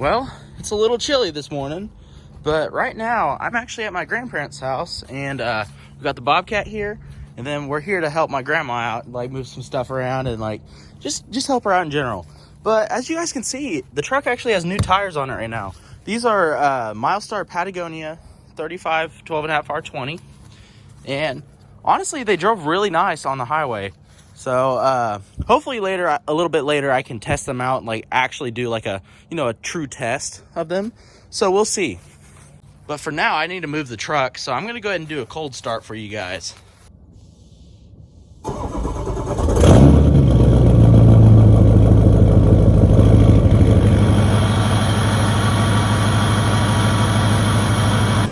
Well, it's a little chilly this morning, but right now I'm actually at my grandparents' house, and we got the Bobcat here, and then we're here to help my grandma out, like move some stuff around and like just help her out in general. But as you guys can see, the truck actually has new tires on it right now. These are Milestar Patagonia 35 12.5 R20, and honestly they drove really nice on the highway. So hopefully later, a little bit later, I can test them out and like actually do like a true test of them. So we'll see. But for now, I need to move the truck, so I'm gonna go ahead and do a cold start for you guys.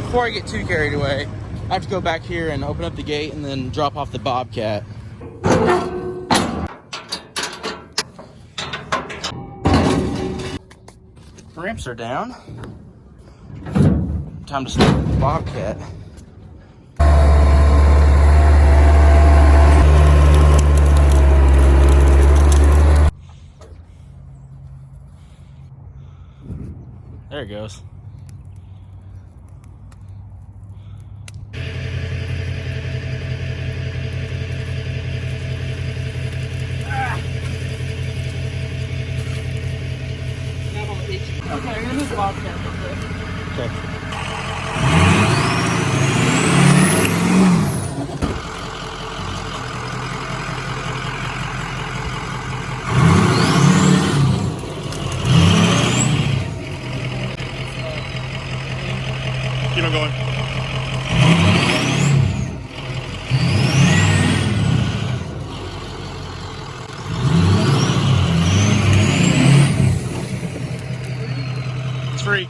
Before I get too carried away, I have to go back here and open up the gate and then drop off the Bobcat. Ramps are down. Time to start the Bobcat. There it goes. Okay, I'm gonna move the Bobcat real quick. Okay. Keep on going. It's free.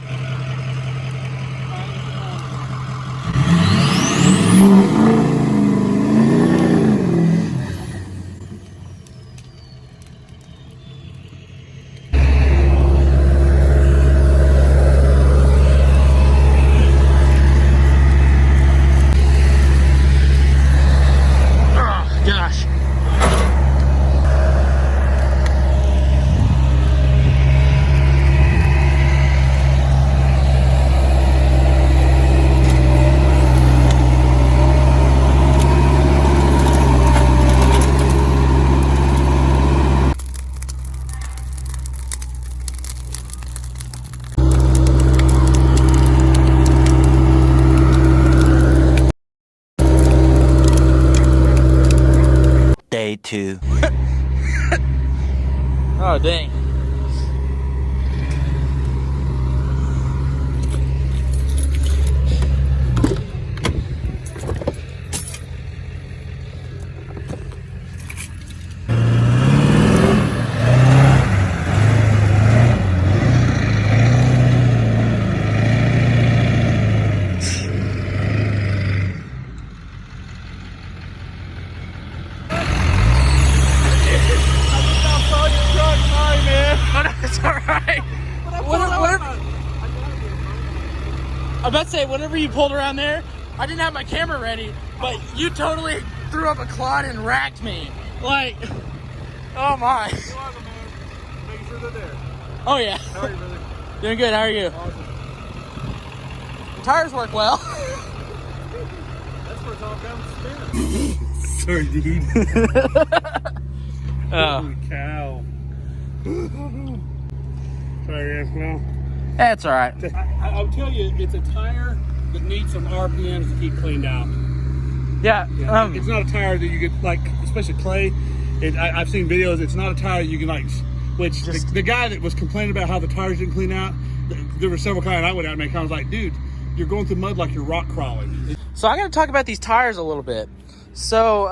Gosh. Day 2. Oh, dang. It's alright. I'm about to say, whenever you pulled around there, I didn't have my camera ready, but you totally threw up a clod and racked me. Like, oh my. Making sure they're there. Oh yeah. How are you, brother? Doing good, how are you? Awesome. The tires work well. That's where it's all comes spinning. Sardine. Holy cow. Sorry, no. That's alright. I'll tell you, it's a tire that needs some RPMs to keep cleaned out. Yeah. It's not a tire that you get, like, especially clay. I've seen videos, it's not a tire you can, like, which the guy that was complaining about how the tires didn't clean out, there were several times I went out and made comments like, dude, you're going through mud like you're rock crawling. So I'm going to talk about these tires a little bit. So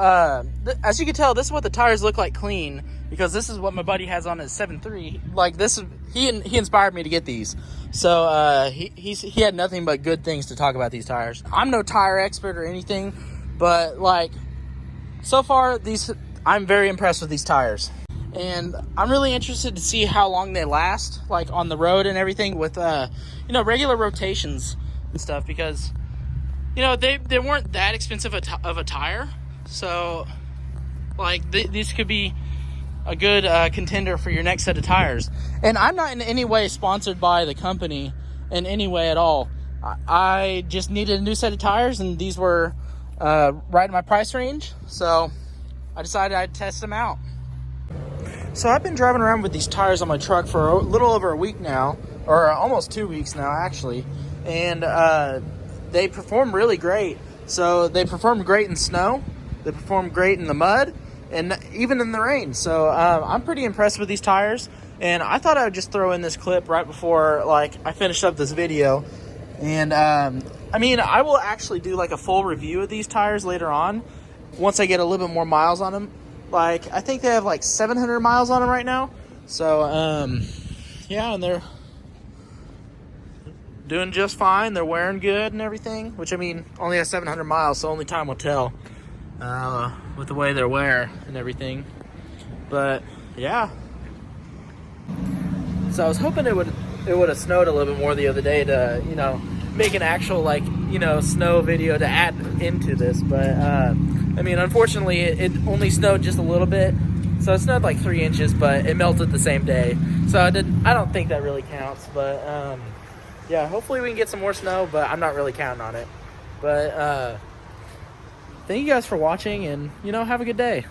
as you can tell, this is what the tires look like clean, because this is what my buddy has on his 7.3. Like, this is he inspired me to get these. So he had nothing but good things to talk about these tires. I'm no tire expert or anything, but like so far I'm very impressed with these tires. And I'm really interested to see how long they last, like on the road and everything, with regular rotations and stuff, because they weren't that expensive of a tire. So like these could be a good contender for your next set of tires. And I'm not in any way sponsored by the company in any way at all. I just needed a new set of tires, and these were right in my price range, so I decided I'd test them out. So I've been driving around with these tires on my truck for a little over a week now, or almost 2 weeks now actually, and they perform really great. So they perform great in snow, they perform great in the mud, and even in the rain. So I'm pretty impressed with these tires, and I thought I would just throw in this clip right before I finished up this video. And I mean, I will actually do like a full review of these tires later on once I get a little bit more miles on them. I think they have like 700 miles on them right now. So yeah, and they're doing just fine. They're wearing good and everything, which I mean only has 700 miles, so only time will tell with the way they're wear and everything. But yeah, so I was hoping it would have snowed a little bit more the other day to, you know, make an actual snow video to add into this. But I mean, unfortunately it only snowed just a little bit. So it snowed like 3 inches, but it melted the same day. So I don't think that really counts. But yeah, hopefully we can get some more snow, but I'm not really counting on it. But thank you guys for watching, and, you know, have a good day.